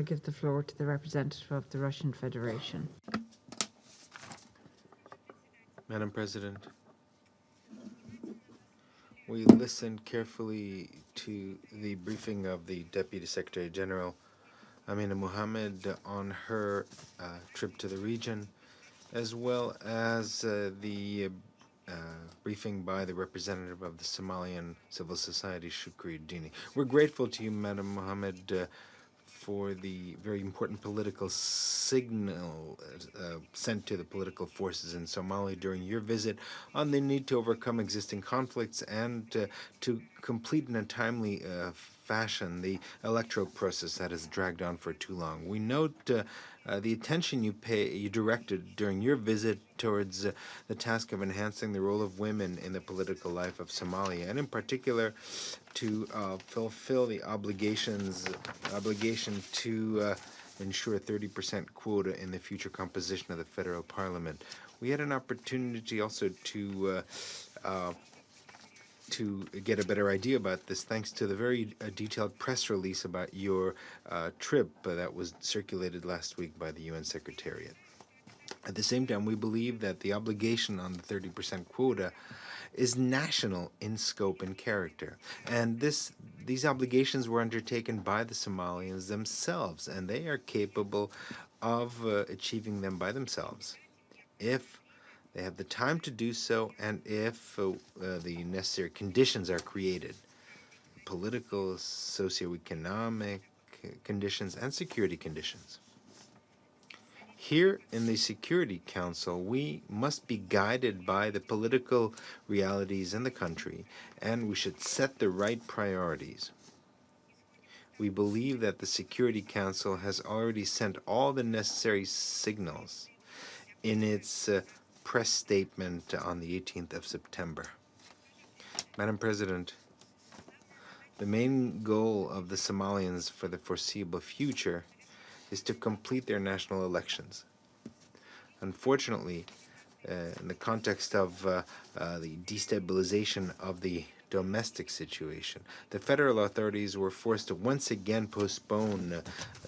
now give the floor to the representative of the Russian Federation. Madam President, we listened carefully to the briefing of the Deputy Secretary General, Amina Mohammed, on her trip to the region, as well as the briefing by the representative of the Somalian civil society, Shukri Dini. We're grateful to you, Madam Mohammed, for the very important political signal sent to the political forces in Somalia during your visit on the need to overcome existing conflicts and to complete in a timely fashion the electoral process that has dragged on for too long. We note the attention you directed during your visit towards the task of enhancing the role of women in the political life of Somalia, and in particular to fulfill the obligation to ensure a 30% quota in the future composition of the federal parliament. We had an opportunity also to get a better idea about this thanks to the very detailed press release about your trip that was circulated last week by the UN Secretariat. At the same time, we believe that the obligation on the 30% quota is national in scope and character. And these obligations were undertaken by the Somalians themselves, and they are capable of achieving them by themselves if they have the time to do so and if the necessary conditions are created: political, socioeconomic conditions, and security conditions. Here in the Security Council, we must be guided by the political realities in the country, and we should set the right priorities. We believe that the Security Council has already sent all the necessary signals in its press statement on the 18th of September. Madam President, the main goal of the Somalians for the foreseeable future is to complete their national elections. Unfortunately, in the context of the destabilization of the domestic situation, the federal authorities were forced to once again postpone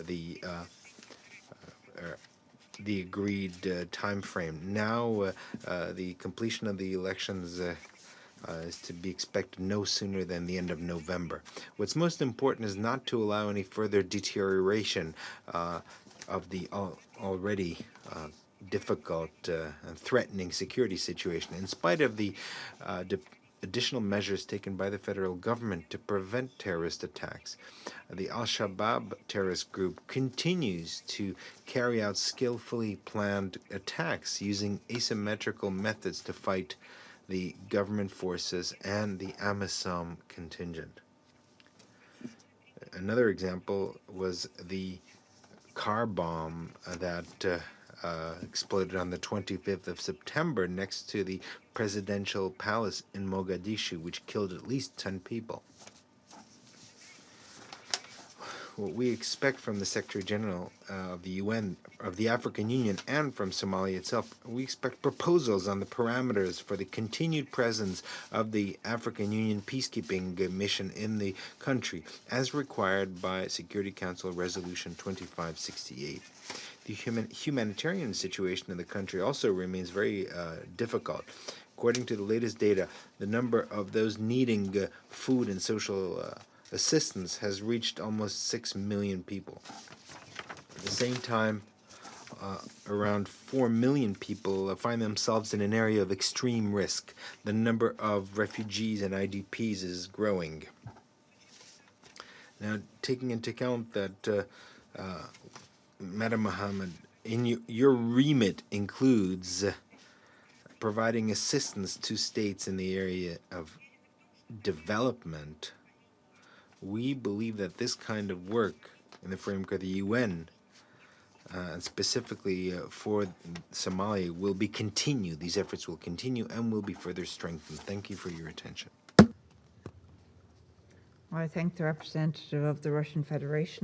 the agreed time frame. Now, the completion of the elections is to be expected no sooner than the end of November. What's most important is not to allow any further deterioration of the already difficult and threatening security situation, in spite of the additional measures taken by the federal government to prevent terrorist attacks. The Al-Shabaab terrorist group continues to carry out skillfully planned attacks using asymmetrical methods to fight the government forces and the AMISOM contingent. Another example was the car bomb that exploded on the 25th of September next to the presidential palace in Mogadishu, which killed at least 10 people. What we expect from the Secretary General of the UN, of the African Union, and from Somalia itself, we expect proposals on the parameters for the continued presence of the African Union peacekeeping mission in the country, as required by Security Council Resolution 2568. The humanitarian situation in the country also remains very difficult. According to the latest data, the number of those needing food and social assistance has reached almost 6 million people. At the same time, around 4 million people find themselves in an area of extreme risk. The number of refugees and IDPs is growing. Now, taking into account that Madam Mohammed, your remit includes providing assistance to states in the area of development, we believe that this kind of work in the framework of the UN, and specifically for Somalia, will be continued. These efforts will continue and will be further strengthened. Thank you for your attention. I thank the representative of the Russian Federation.